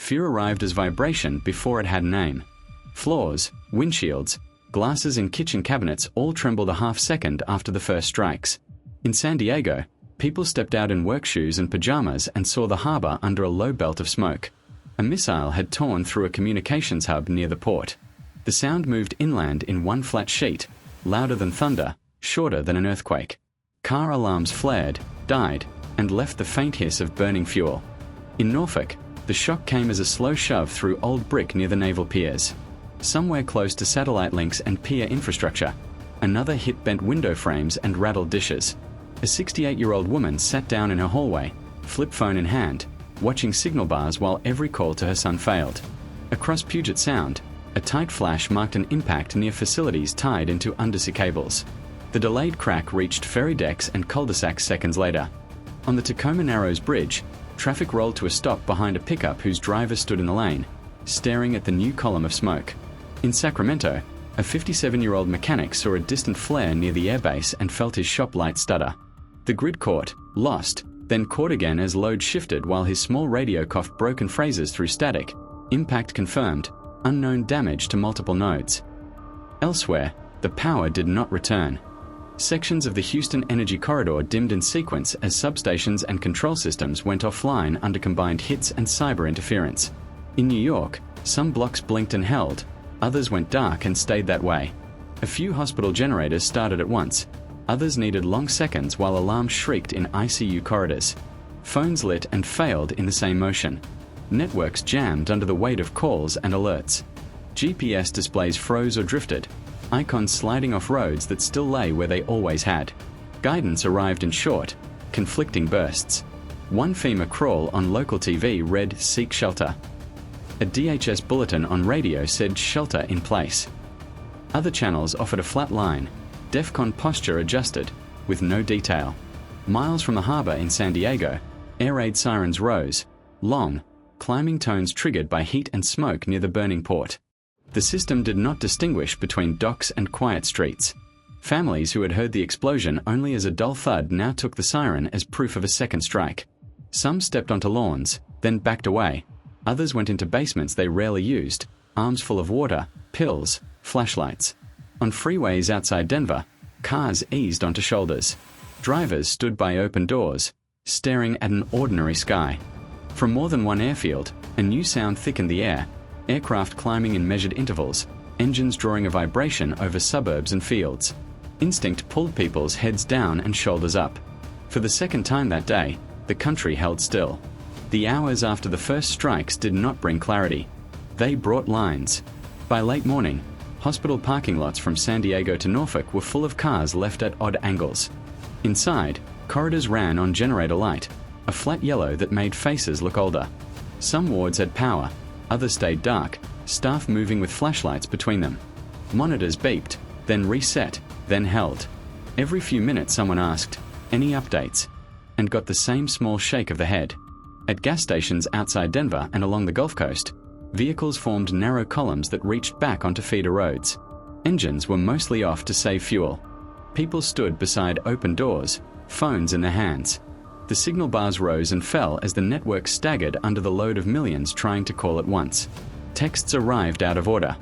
Fear arrived as vibration before it had a name. Floors, windshields, glasses in kitchen cabinets all trembled a half-second after the first strikes. In San Diego, people stepped out in work shoes and pajamas and saw the harbor under a low belt of smoke. A missile had torn through a communications hub near the port. The sound moved inland in one flat sheet, louder than thunder, shorter than an earthquake. Car alarms flared, died, and left the faint hiss of burning fuel. In Norfolk, the shock came as a slow shove through old brick near the naval piers. Somewhere close to satellite links and pier infrastructure, another hit bent window frames and rattled dishes. A 68-year-old woman sat down in her hallway, flip phone in hand, watching signal bars while every call to her son failed. Across Puget Sound, a tight flash marked an impact near facilities tied into undersea cables. The delayed crack reached ferry decks and cul-de-sacs seconds later. On the Tacoma Narrows Bridge, traffic rolled to a stop behind a pickup whose driver stood in the lane, staring at the new column of smoke. In Sacramento, a 57-year-old mechanic saw a distant flare near the airbase and felt his shop light stutter. The grid caught, lost, then caught again as load shifted while his small radio coughed broken phrases through static. Impact confirmed, unknown damage to multiple nodes. Elsewhere, the power did not return. Sections of the Houston Energy Corridor dimmed in sequence as substations and control systems went offline under combined hits and cyber interference. In New York, some blocks blinked and held, others went dark and stayed that way. A few hospital generators started at once, others needed long seconds while alarms shrieked in ICU corridors. Phones lit and failed in the same motion. Networks jammed under the weight of calls and alerts. GPS displays froze or drifted, icons sliding off roads that still lay where they always had. Guidance arrived in short, conflicting bursts. One FEMA crawl on local TV read "Seek shelter." A DHS bulletin on radio said "Shelter in place." Other channels offered a flat line, DEFCON posture adjusted, with no detail. Miles from the harbor in San Diego, air raid sirens rose, long, climbing tones triggered by heat and smoke near the burning port. The system did not distinguish between docks and quiet streets. Families who had heard the explosion only as a dull thud now took the siren as proof of a second strike. Some stepped onto lawns, then backed away. Others went into basements they rarely used, arms full of water, pills, flashlights. On freeways outside Denver, cars eased onto shoulders. Drivers stood by open doors, staring at an ordinary sky. From more than one airfield, a new sound thickened the air, aircraft climbing in measured intervals, engines drawing a vibration over suburbs and fields. Instinct pulled people's heads down and shoulders up. For the second time that day, the country held still. The hours after the first strikes did not bring clarity. They brought lines. By late morning, hospital parking lots from San Diego to Norfolk were full of cars left at odd angles. Inside, corridors ran on generator light, a flat yellow that made faces look older. Some wards had power, others stayed dark, staff moving with flashlights between them. Monitors beeped, then reset, then held. Every few minutes someone asked, "Any updates?" and got the same small shake of the head. At gas stations outside Denver and along the Gulf Coast, vehicles formed narrow columns that reached back onto feeder roads. Engines were mostly off to save fuel. People stood beside open doors, phones in their hands. The signal bars rose and fell as the network staggered under the load of millions trying to call at once. Texts arrived out of order.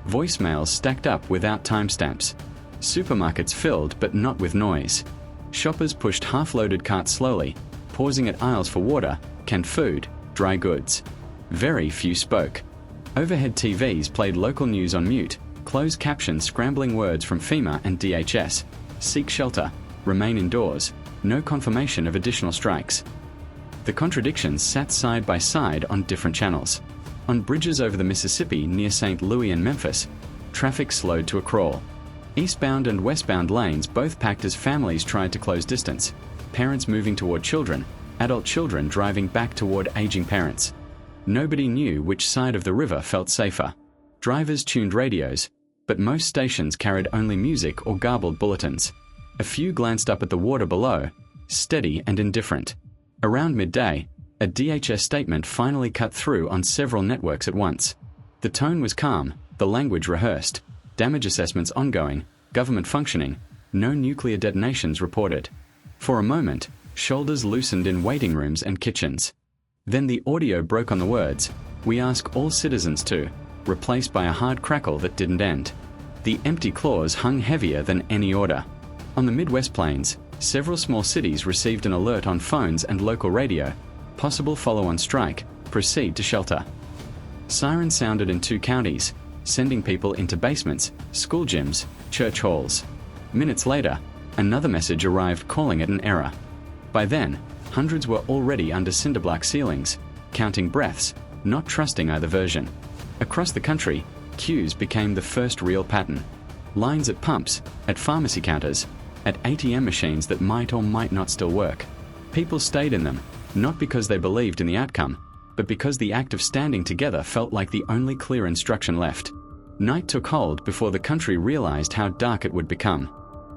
Voicemails stacked up without timestamps. Supermarkets filled but not with noise. Shoppers pushed half-loaded carts slowly, pausing at aisles for water, canned food, dry goods. Very few spoke. Overhead TVs played local news on mute, closed captions scrambling words from FEMA and DHS. Seek shelter, remain indoors, no confirmation of additional strikes. The contradictions sat side by side on different channels. On bridges over the Mississippi near St. Louis and Memphis, traffic slowed to a crawl. Eastbound and westbound lanes both packed as families tried to close distance, parents moving toward children, adult children driving back toward aging parents. Nobody knew which side of the river felt safer. Drivers tuned radios, but most stations carried only music or garbled bulletins. A few glanced up at the water below, steady and indifferent. Around midday, a DHS statement finally cut through on several networks at once. The tone was calm, the language rehearsed, damage assessments ongoing, government functioning, no nuclear detonations reported. For a moment, shoulders loosened in waiting rooms and kitchens. Then the audio broke on the words, We ask all citizens to, replaced by a hard crackle that didn't end. The empty clause hung heavier than any order. On the Midwest Plains, several small cities received an alert on phones and local radio. Possible follow-on strike, proceed to shelter. Sirens sounded in 2 counties, sending people into basements, school gyms, church halls. Minutes later, another message arrived calling it an error. By then, hundreds were already under cinder-block ceilings, counting breaths, not trusting either version. Across the country, queues became the first real pattern. Lines at pumps, at pharmacy counters, at ATM machines that might or might not still work. People stayed in them, not because they believed in the outcome, but because the act of standing together felt like the only clear instruction left. Night took hold before the country realized how dark it would become.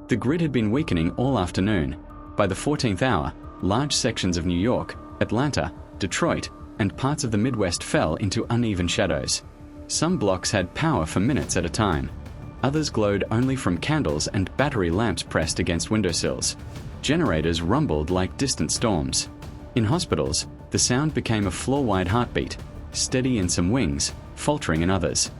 The grid had been weakening all afternoon. By the 14th hour, large sections of New York, Atlanta, Detroit, and parts of the Midwest fell into uneven shadows. Some blocks had power for minutes at a time. Others glowed only from candles and battery lamps pressed against windowsills. Generators rumbled like distant storms. In hospitals, the sound became a floor-wide heartbeat, steady in some wings, faltering in others.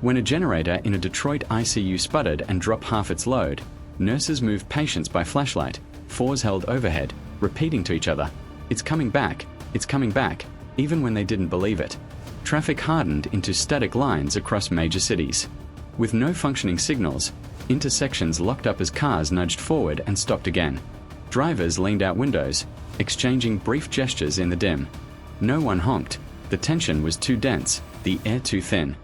When a generator in a Detroit ICU sputtered and dropped half its load, nurses moved patients by flashlight, 4s held overhead, repeating to each other, "It's coming back, it's coming back," even when they didn't believe it. Traffic hardened into static lines across major cities. With no functioning signals, intersections locked up as cars nudged forward and stopped again. Drivers leaned out windows, exchanging brief gestures in the dim. No one honked. The tension was too dense, the air too thin.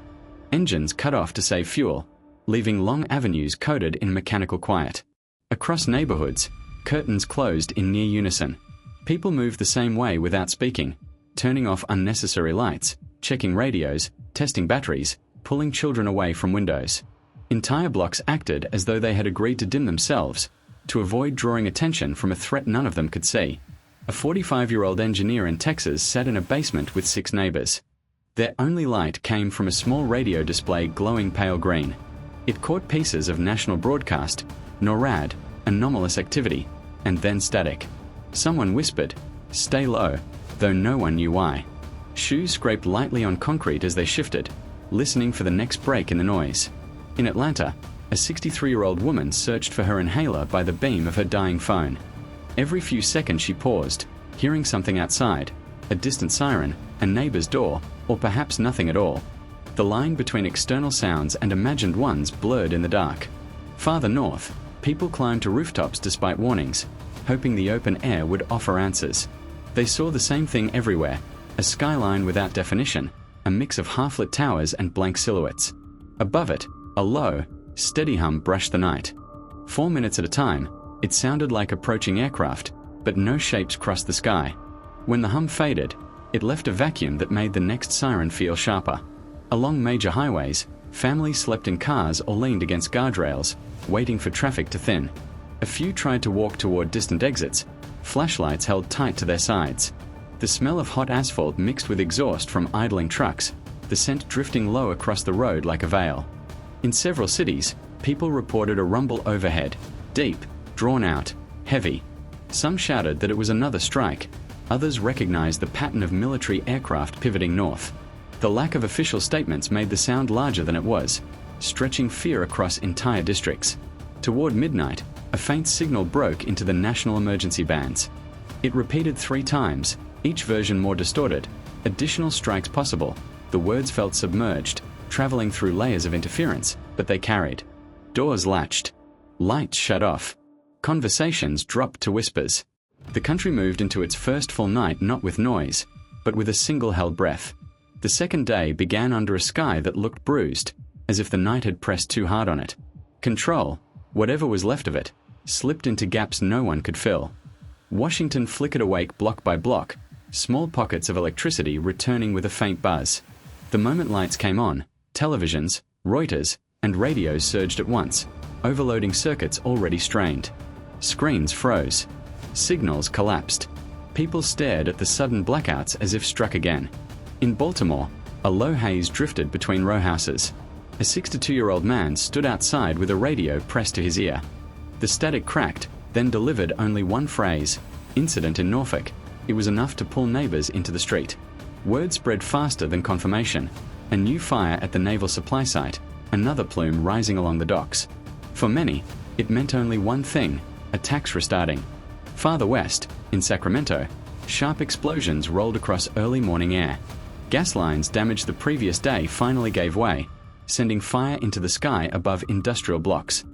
Engines cut off to save fuel, leaving long avenues coated in mechanical quiet. Across neighborhoods, curtains closed in near unison. People moved the same way without speaking, turning off unnecessary lights, checking radios, testing batteries, pulling children away from windows. Entire blocks acted as though they had agreed to dim themselves, to avoid drawing attention from a threat none of them could see. A 45-year-old engineer in Texas sat in a basement with 6 neighbors. Their only light came from a small radio display glowing pale green. It caught pieces of national broadcast, NORAD, anomalous activity, and then static. Someone whispered, "Stay low," though no one knew why. Shoes scraped lightly on concrete as they shifted, listening for the next break in the noise. In Atlanta, a 63-year-old woman searched for her inhaler by the beam of her dying phone. Every few seconds she paused, hearing something outside, a distant siren, a neighbor's door, or perhaps nothing at all. The line between external sounds and imagined ones blurred in the dark. Farther north, people climbed to rooftops despite warnings, hoping the open air would offer answers. They saw the same thing everywhere, a skyline without definition, a mix of half-lit towers and blank silhouettes. Above it, a low, steady hum brushed the night. 4 minutes at a time, it sounded like approaching aircraft, but no shapes crossed the sky. When the hum faded, it left a vacuum that made the next siren feel sharper. Along major highways, families slept in cars or leaned against guardrails, waiting for traffic to thin. A few tried to walk toward distant exits, flashlights held tight to their sides. The smell of hot asphalt mixed with exhaust from idling trucks, the scent drifting low across the road like a veil. In several cities, people reported a rumble overhead, deep, drawn out, heavy. Some shouted that it was another strike. Others recognized the pattern of military aircraft pivoting north. The lack of official statements made the sound larger than it was, stretching fear across entire districts. Toward midnight, a faint signal broke into the national emergency bands. It repeated 3 times, each version more distorted. Additional strikes possible. The words felt submerged, traveling through layers of interference, but they carried. Doors latched. Lights shut off. Conversations dropped to whispers. The country moved into its first full night not with noise, but with a single held breath. The second day began under a sky that looked bruised, as if the night had pressed too hard on it. Control, whatever was left of it, slipped into gaps no one could fill. Washington flickered awake block by block, small pockets of electricity returning with a faint buzz. The moment lights came on, televisions, Reuters, and radios surged at once, overloading circuits already strained. Screens froze. Signals collapsed. People stared at the sudden blackouts as if struck again. In Baltimore, a low haze drifted between row houses. A 62-year-old man stood outside with a radio pressed to his ear. The static cracked, then delivered only one phrase, "Incident in Norfolk." It was enough to pull neighbors into the street. Word spread faster than confirmation. A new fire at the naval supply site, another plume rising along the docks. For many, it meant only one thing: attacks restarting. Farther west, in Sacramento, sharp explosions rolled across early morning air. Gas lines damaged the previous day finally gave way, sending fire into the sky above industrial blocks.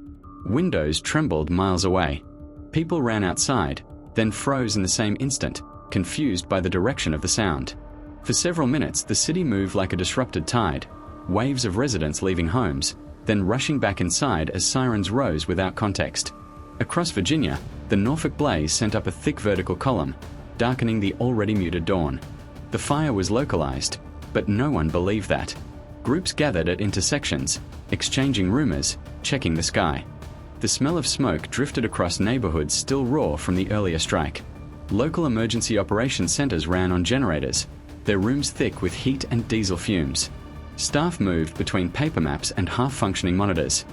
Windows trembled miles away. People ran outside, then froze in the same instant, confused by the direction of the sound. For several minutes, the city moved like a disrupted tide, waves of residents leaving homes, then rushing back inside as sirens rose without context. Across Virginia, the Norfolk blaze sent up a thick vertical column, darkening the already muted dawn. The fire was localized, but no one believed that. Groups gathered at intersections, exchanging rumors, checking the sky. The smell of smoke drifted across neighborhoods still raw from the earlier strike. Local emergency operations centers ran on generators, their rooms thick with heat and diesel fumes. Staff moved between paper maps and half-functioning monitors.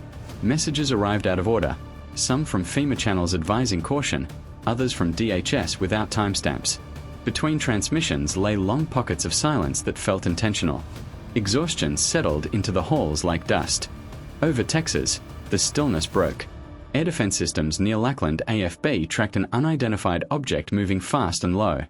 Messages arrived out of order, some from FEMA channels advising caution, others from DHS without timestamps. Between transmissions lay long pockets of silence that felt intentional. Exhaustion settled into the halls like dust. Over Texas, the stillness broke. Air defense systems near Lackland AFB tracked an unidentified object moving fast and low.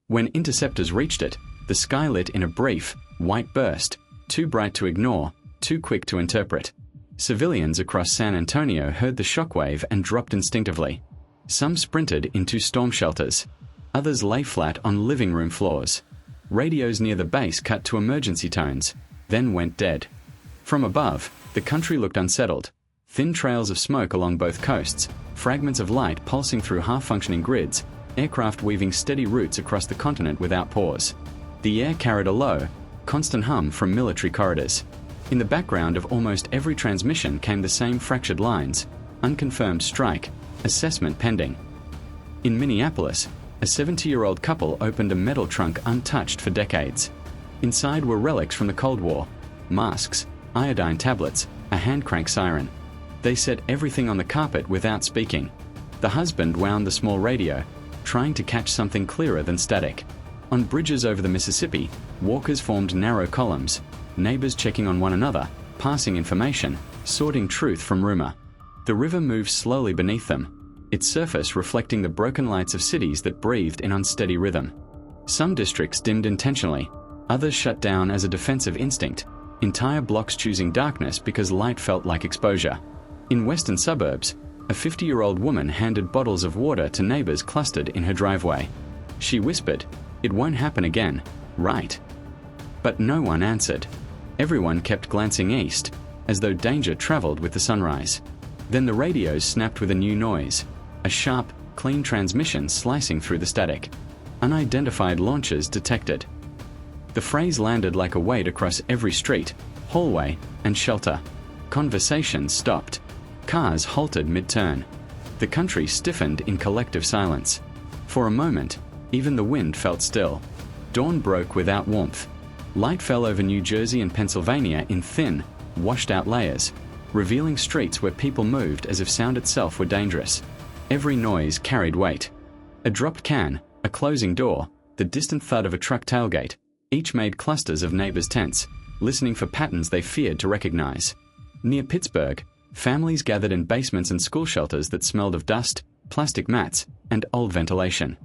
When interceptors reached it, the sky lit in a brief, white burst, too bright to ignore, too quick to interpret. Civilians across San Antonio heard the shockwave and dropped instinctively. Some sprinted into storm shelters. Others lay flat on living room floors. Radios near the base cut to emergency tones, then went dead. From above, the country looked unsettled. Thin trails of smoke along both coasts, fragments of light pulsing through half-functioning grids, aircraft weaving steady routes across the continent without pause. The air carried a low, constant hum from military corridors. In the background of almost every transmission came the same fractured lines: unconfirmed strike, assessment pending. In Minneapolis, a 70-year-old couple opened a metal trunk untouched for decades. Inside were relics from the Cold War: masks, iodine tablets, a hand crank siren. They set everything on the carpet without speaking. The husband wound the small radio, trying to catch something clearer than static. On bridges over the Mississippi, walkers formed narrow columns, neighbors checking on one another, passing information, sorting truth from rumor. The river moved slowly beneath them, its surface reflecting the broken lights of cities that breathed in unsteady rhythm. Some districts dimmed intentionally, others shut down as a defensive instinct, entire blocks choosing darkness because light felt like exposure. In western suburbs, a 50-year-old woman handed bottles of water to neighbors clustered in her driveway. She whispered, "It won't happen again, right?" But no one answered. Everyone kept glancing east, as though danger traveled with the sunrise. Then the radios snapped with a new noise, a sharp, clean transmission slicing through the static. Unidentified launches detected. The phrase landed like a weight across every street, hallway, and shelter. Conversations stopped. Cars halted mid-turn. The country stiffened in collective silence. For a moment, even the wind felt still. Dawn broke without warmth. Light fell over New Jersey and Pennsylvania in thin, washed-out layers, revealing streets where people moved as if sound itself were dangerous. Every noise carried weight. A dropped can, a closing door, the distant thud of a truck tailgate, each made clusters of neighbors tense, listening for patterns they feared to recognize. Near Pittsburgh, families gathered in basements and school shelters that smelled of dust, plastic mats, and old ventilation.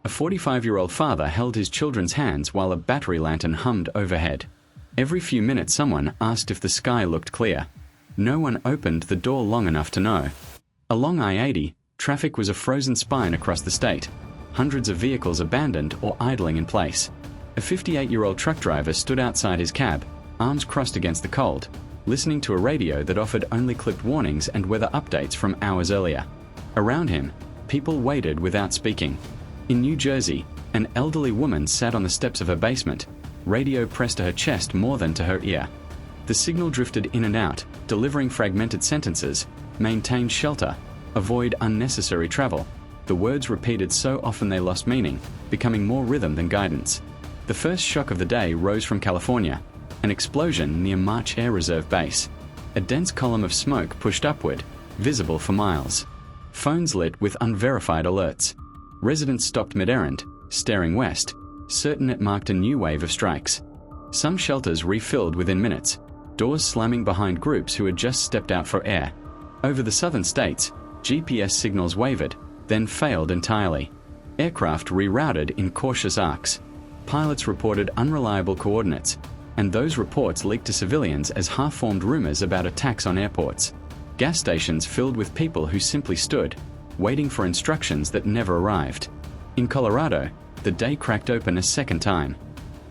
A 45-year-old father held his children's hands while a battery lantern hummed overhead. Every few minutes someone asked if the sky looked clear. No one opened the door long enough to know. Along I-80, traffic was a frozen spine across the state, hundreds of vehicles abandoned or idling in place. A 58-year-old truck driver stood outside his cab, arms crossed against the cold, listening to a radio that offered only clipped warnings and weather updates from hours earlier. Around him, people waited without speaking. In New Jersey, an elderly woman sat on the steps of her basement, radio pressed to her chest more than to her ear. The signal drifted in and out, delivering fragmented sentences: maintain shelter, avoid unnecessary travel. The words repeated so often they lost meaning, becoming more rhythm than guidance. The first shock of the day rose from California, an explosion near March Air Reserve Base. A dense column of smoke pushed upward, visible for miles. Phones lit with unverified alerts. Residents stopped mid-errand, staring west. certain it marked a new wave of strikes. Some shelters refilled within minutes, doors slamming behind groups who had just stepped out for air. Over the southern states, GPS signals wavered, then failed entirely. Aircraft rerouted in cautious arcs. Pilots reported unreliable coordinates, and those reports leaked to civilians as half-formed rumors about attacks on airports. Gas stations filled with people who simply stood, waiting for instructions that never arrived. In Colorado, the day cracked open a second time.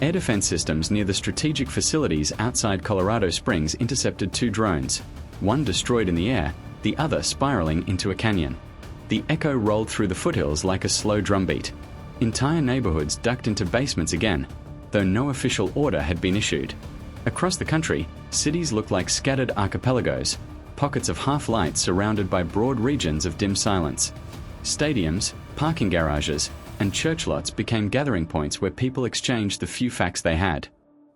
Air defense systems near the strategic facilities outside Colorado Springs intercepted 2 drones, one destroyed in the air, the other spiraling into a canyon. The echo rolled through the foothills like a slow drumbeat. Entire neighborhoods ducked into basements again, though no official order had been issued. Across the country, cities looked like scattered archipelagos, pockets of half-light surrounded by broad regions of dim silence. Stadiums, parking garages, and church lots became gathering points where people exchanged the few facts they had.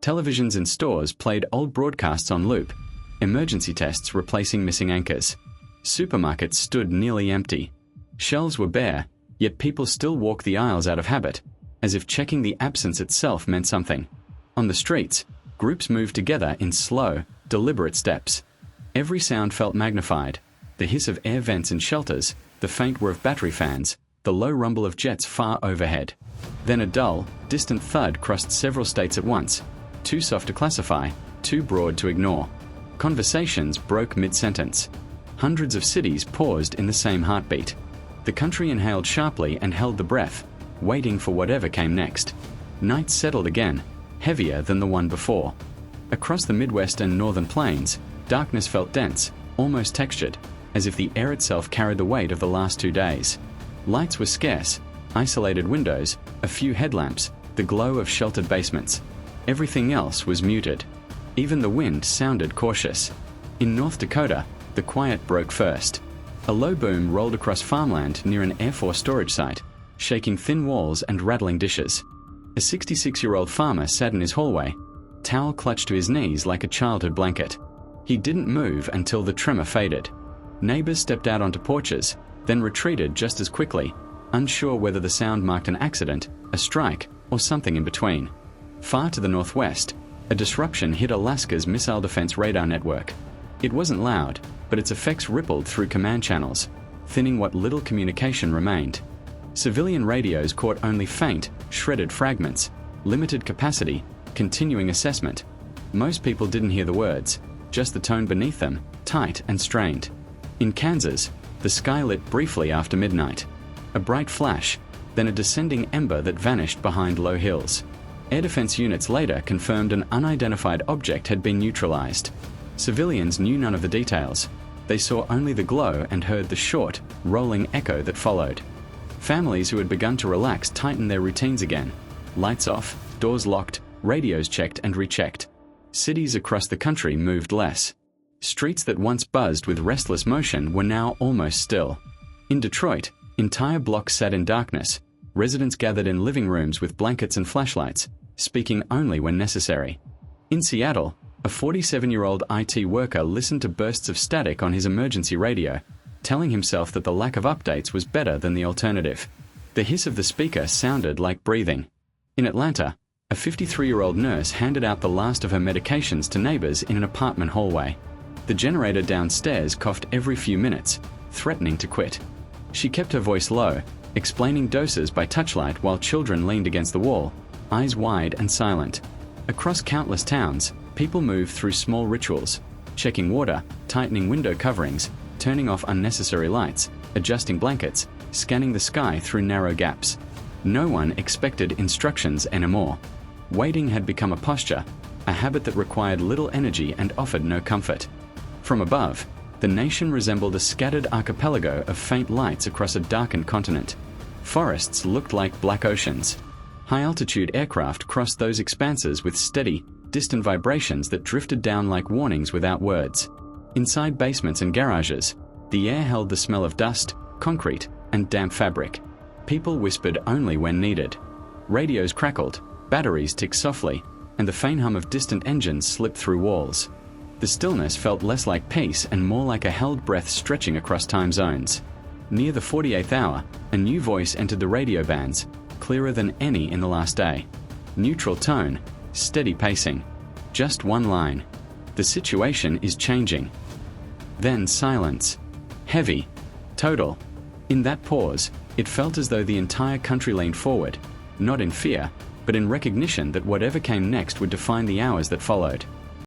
Televisions in stores played old broadcasts on loop, emergency tests replacing missing anchors. Supermarkets stood nearly empty. Shelves were bare, yet people still walked the aisles out of habit, as if checking the absence itself meant something. On the streets, groups moved together in slow, deliberate steps. Every sound felt magnified: the hiss of air vents in shelters, the faint whir of battery fans, the low rumble of jets far overhead. Then a dull, distant thud crossed several states at once, too soft to classify, too broad to ignore. Conversations broke mid-sentence. Hundreds of cities paused in the same heartbeat. The country inhaled sharply and held the breath, waiting for whatever came next. Night settled again, heavier than the one before. Across the Midwest and Northern Plains, darkness felt dense, almost textured, as if the air itself carried the weight of the last 2 days. Lights were scarce, isolated windows, a few headlamps, the glow of sheltered basements. Everything else was muted. Even the wind sounded cautious. In North Dakota, the quiet broke first. A low boom rolled across farmland near an Air Force storage site, shaking thin walls and rattling dishes. A 66-year-old farmer sat in his hallway, towel clutched to his knees like a childhood blanket. He didn't move until the tremor faded. Neighbors stepped out onto porches, then retreated just as quickly, unsure whether the sound marked an accident, a strike, or something in between. Far to the northwest, a disruption hit Alaska's missile defense radar network. It wasn't loud, but its effects rippled through command channels, thinning what little communication remained. Civilian radios caught only faint, shredded fragments, limited capacity, continuing assessment. Most people didn't hear the words, just the tone beneath them, tight and strained. In Kansas, the sky lit briefly after midnight. A bright flash, then a descending ember that vanished behind low hills. Air defense units later confirmed an unidentified object had been neutralized. Civilians knew none of the details. They saw only the glow and heard the short, rolling echo that followed. Families who had begun to relax tightened their routines again. Lights off, doors locked, radios checked and rechecked. Cities across the country moved less. Streets that once buzzed with restless motion were now almost still. In Detroit, entire blocks sat in darkness. Residents gathered in living rooms with blankets and flashlights, speaking only when necessary. In Seattle, a 47-year-old IT worker listened to bursts of static on his emergency radio, telling himself that the lack of updates was better than the alternative. The hiss of the speaker sounded like breathing. In Atlanta, a 53-year-old nurse handed out the last of her medications to neighbors in an apartment hallway. The generator downstairs coughed every few minutes, threatening to quit. She kept her voice low, explaining doses by touchlight while children leaned against the wall, eyes wide and silent. Across countless towns, people moved through small rituals, checking water, tightening window coverings, turning off unnecessary lights, adjusting blankets, scanning the sky through narrow gaps. No one expected instructions anymore. Waiting had become a posture, a habit that required little energy and offered no comfort. From above, the nation resembled a scattered archipelago of faint lights across a darkened continent. Forests looked like black oceans. High-altitude aircraft crossed those expanses with steady, distant vibrations that drifted down like warnings without words. Inside basements and garages, the air held the smell of dust, concrete, and damp fabric. People whispered only when needed. Radios crackled, batteries ticked softly, and the faint hum of distant engines slipped through walls. The stillness felt less like peace and more like a held breath stretching across time zones. Near the 48th hour, a new voice entered the radio bands, clearer than any in the last day. Neutral tone, steady pacing. Just one line. The situation is changing. Then silence. Heavy. Total. In that pause, it felt as though the entire country leaned forward, not in fear, but in recognition that whatever came next would define the hours that followed.